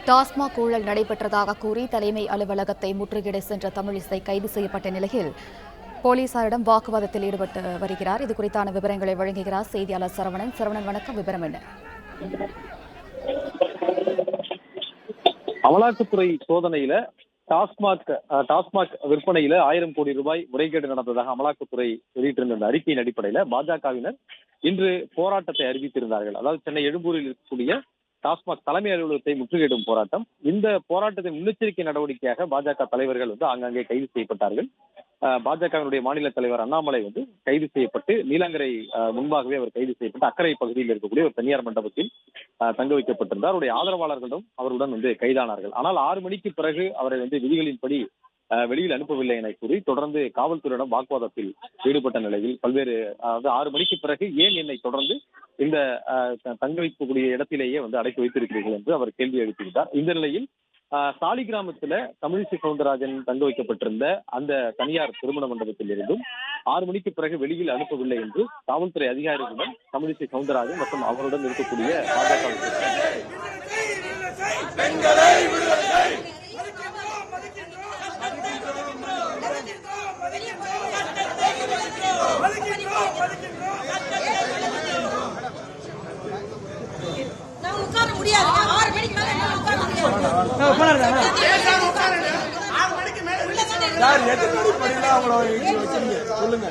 டாஸ்மாக் ஊழல் நடைபெற்றதாக கூறி தலைமை அலுவலகத்தை முற்றுகையிட சென்ற தமிழிசை கைது செய்யப்பட்ட நிலையில் போலீசாரிடம் வாக்குவாதத்தில் ஈடுபட்டு வருகிறார். இது குறித்தான விவரங்களை வழங்குகிறார் செய்தியாளர் சரவணன். சரவணன், வணக்கம். விவரம் என்ன? அமலாக்கத்துறை சோதனையில டாஸ்மாக் விற்பனையில 1000 கோடி ரூபாய் முறைகேடு நடந்ததாக அமலாக்கத்துறை வெளியிட்டிருந்த அந்த அறிக்கையின் அடிப்படையில பாஜகவினர் இன்று போராட்டத்தை அறிவித்திருந்தார்கள். அதாவது சென்னை எழும்பூரில் இருக்கக்கூடிய டாஸ்மாக் தலைமை அலுவலகத்தை முற்றுகையிடும் போராட்டம். இந்த போராட்டத்தின் முன்னெச்சரிக்கை நடவடிக்கையாக பாஜக தலைவர்கள் ஆங்காங்கே கைது செய்யப்பட்டார்கள். பாஜகவினுடைய மாநில தலைவர் அண்ணாமலை கைது செய்யப்பட்டு நீலாங்கரை முன்பாகவே அவர் கைது செய்யப்பட்டு அக்கரை பகுதியில் இருக்கக்கூடிய ஒரு தனியார் மண்டபத்தில் தங்க வைக்கப்பட்டிருந்தார். அவருடைய ஆதரவாளர்களும் அவருடன் கைதானார்கள். ஆனால் 6 மணிக்கு பிறகு அவரை விதிகளின்படி வெளியில் அனுப்பவில்லை என கூறி தொடர்ந்து காவல்துறையிடம் வாக்குவாதத்தில் ஈடுபட்ட நிலையில் பல்வேறு 6 மணிக்கு பிறகு ஏன் என்னை தொடர்ந்து இந்த தங்க வைக்கக்கூடிய இடத்திலேயே அடைத்து வைத்திருக்கிறீர்கள் என்று அவர் கேள்வி எழுப்பியிருந்தார். இந்த நிலையில் சாலிகிராமத்துல தமிழிசை சவுந்தரராஜன் தங்க வைக்கப்பட்டிருந்த அந்த தனியார் திருமண மண்டபத்தில் இருந்தும் 6 மணிக்கு பிறகு வெளியில் அனுப்பவில்லை என்று காவல்துறை அதிகாரிகளுடன் தமிழிசை சவுந்தரராஜன் மற்றும் அவருடன் இருக்கக்கூடிய பாஜக சொல்லுங்க.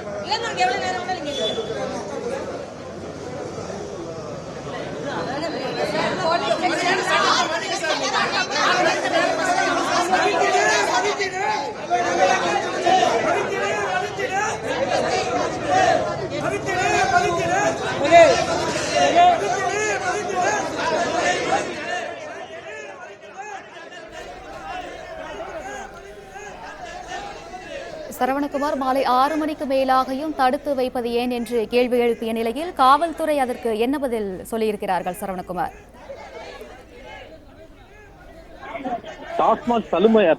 சரவணகுமார், மாலை 6 மணிக்கு மேலாகியும் தடுத்து வைப்பது ஏன் என்று கேள்வி எழுப்பிய நிலையில் காவல்துறை அதற்கு என்ன பதில் சொல்லியிருக்கிறார்கள்? சரவணகுமார், டாஸ்மாக்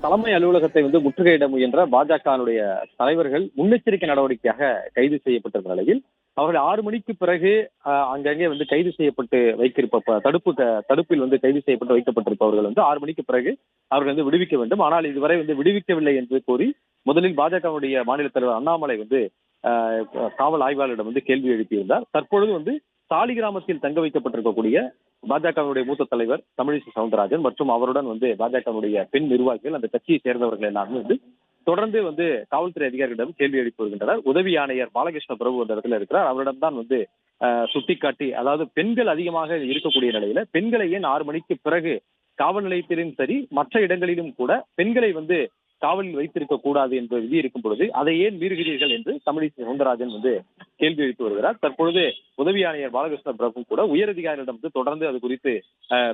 தலைமை அலுவலகத்தை முற்றுகையிட முயன்ற பாஜகவுடைய தலைவர்கள் முன்னெச்சரிக்கை நடவடிக்கையாக கைது செய்யப்பட்டிருந்த நிலையில் அவர்கள் 6 மணிக்கு பிறகு அங்கங்கே கைது செய்யப்பட்டு தடுப்பில் கைது செய்யப்பட்டு வைக்கப்பட்டிருப்பவர்கள் 6 மணிக்கு பிறகு அவர்கள் விடுவிக்க வேண்டும். ஆனால் இதுவரை விடுவிக்கவில்லை என்று கூறி முதலில் பாஜகவுடைய மாநில தலைவர் அண்ணாமலை காவல் ஆய்வாளரிடம் கேள்வி எழுப்பியிருந்தார். தற்பொழுது சாலிகிராமத்தில் தங்க வைக்கப்பட்டிருக்கக்கூடிய பாஜகவுடைய மூத்த தலைவர் தமிழிசை சவுந்தரராஜன் மற்றும் அவருடன் பாஜகவுடைய பெண் நிர்வாகிகள், அந்த கட்சியை சேர்ந்தவர்கள் எல்லாருமே தொடர்ந்து காவல்துறை அதிகாரிகளிடம் கேள்வி எழுப்பி வருகின்றனர். உதவி ஆணையர் பாலகிருஷ்ண பிரபு அந்த இடத்துல இருக்கிறார். அவரிடம் தான் சுட்டிக்காட்டி, அதாவது பெண்கள் அதிகமாக இருக்கக்கூடிய நிலையில பெண்களை ஏன் 6 மணிக்கு பிறகு காவல் நிலையத்திலும் சரி மற்ற இடங்களிலும் கூட பெண்களை காவலில் வைத்திருக்க கூடாது என்ற விதி இருக்கும் பொழுது அதை ஏன் மீறுகிறீர்கள் என்று தமிழிசை சவுந்தரராஜன் கேள்வி எழுப்பி வருகிறார். தற்பொழுது உதவி ஆணையர் பாலகிருஷ்ண பிரபு கூட உயரதிகாரிகளிடம் தொடர்ந்து அது குறித்து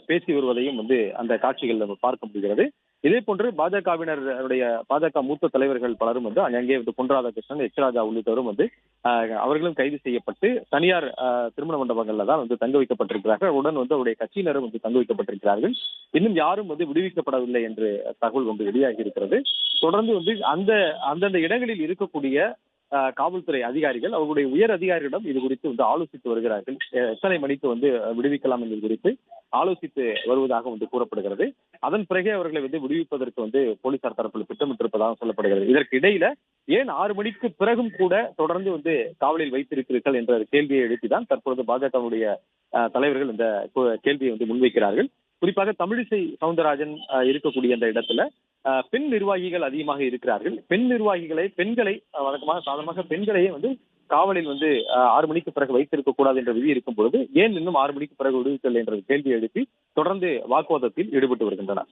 பேசி வருவதையும் அந்த காட்சிகள் நம்ம பார்க்க முடிகிறது. இதே போன்று பாஜக மூத்த தலைவர்கள் பலரும் அங்கே பொன் ராதாகிருஷ்ணன், எச் ராஜா உள்ளிட்டவரும் அவர்களும் கைது செய்யப்பட்டு தனியார் திருமண மண்டபங்கள்ல தான் தங்க வைக்கப்பட்டிருக்கிறார்கள். உடன் அவருடைய கட்சியினரும் தங்க வைக்கப்பட்டிருக்கிறார்கள். இன்னும் யாரும் விடுவிக்கப்படவில்லை என்று தகவல் வெளியாகி இருக்கிறது. தொடர்ந்து அந்தந்த இடங்களில் இருக்கக்கூடிய காவல்துறை அதிகாரிகள் அவர்களுடைய உயர் அதிகாரிகளிடம் இது குறித்து ஆலோசித்து வருகிறார்கள். எத்தனை மணிக்கு விடுவிக்கலாம் என்பது குறித்து ஆலோசித்து வருவதாக கூறப்படுகிறது. அதன் பிறகே அவர்களை விடுவிப்பதற்கு போலீசார் தரப்பில் திட்டமிட்டிருப்பதாக சொல்லப்படுகிறது. இதற்கு இடையில ஏன் 6 மணிக்கு பிறகும் கூட தொடர்ந்து காவலில் வைத்திருக்கிறீர்கள் என்ற கேள்வியை எழுப்பிதான் தற்பொழுது பாஜகவுடைய தலைவர்கள் இந்த கேள்வியை முன்வைக்கிறார்கள். குறிப்பாக தமிழிசை சவுந்தரராஜன் இருக்கக்கூடிய அந்த இடத்துல பெண் நிர்வாகிகள் அதிகமாக இருக்கிறார்கள். பெண்களை வழக்கமாக சாதாரணமாக பெண்களையே காவலில் 6 மணிக்கு பிறகு வைத்திருக்க கூடாது என்ற விதி இருக்கும் பொழுது ஏன் இன்னும் 6 மணிக்கு பிறகு விடுவிக்கவில்லை என்ற கேள்வி எழுப்பி தொடர்ந்து வாக்குவாதத்தில் ஈடுபட்டு வருகின்றனர்.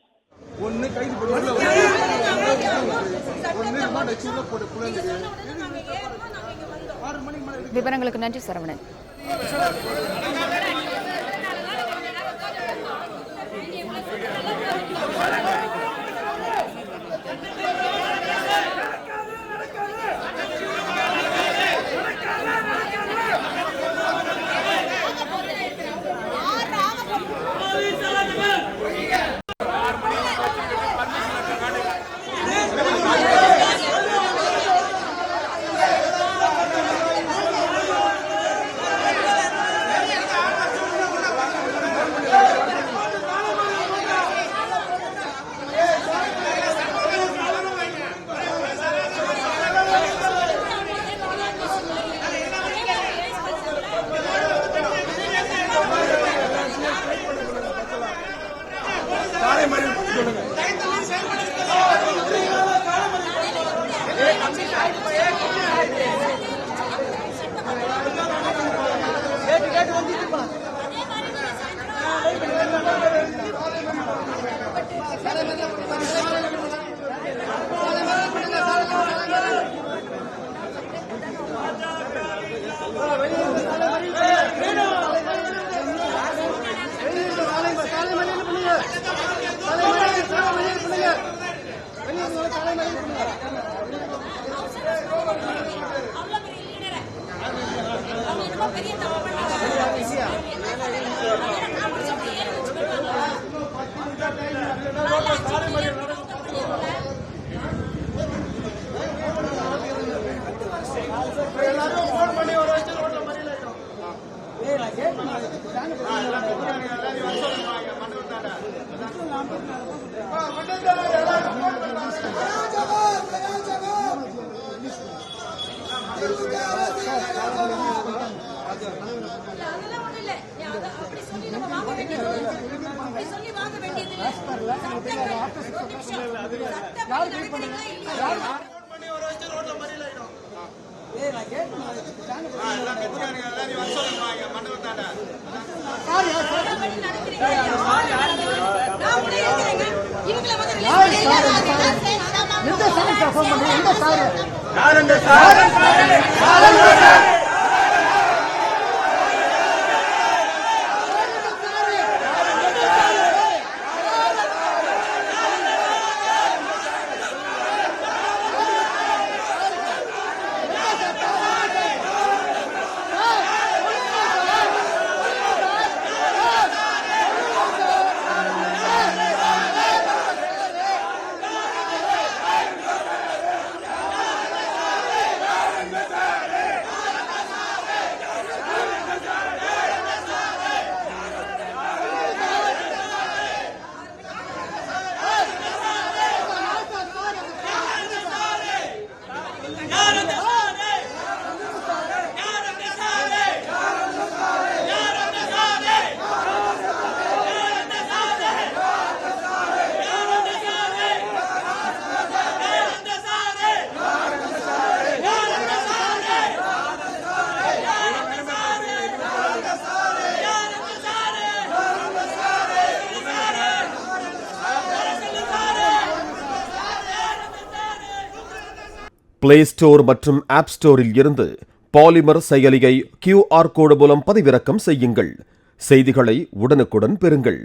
விவரங்களுக்கு நன்றி சரவணன். பிளே ஸ்டோர் மற்றும் ஆப் ஸ்டோரில் இருந்து பாலிமர் செயலியை QR கோடு மூலம் பதிவிறக்கம் செய்யுங்கள். செய்திகளை உடனுக்குடன் பெறுங்கள்.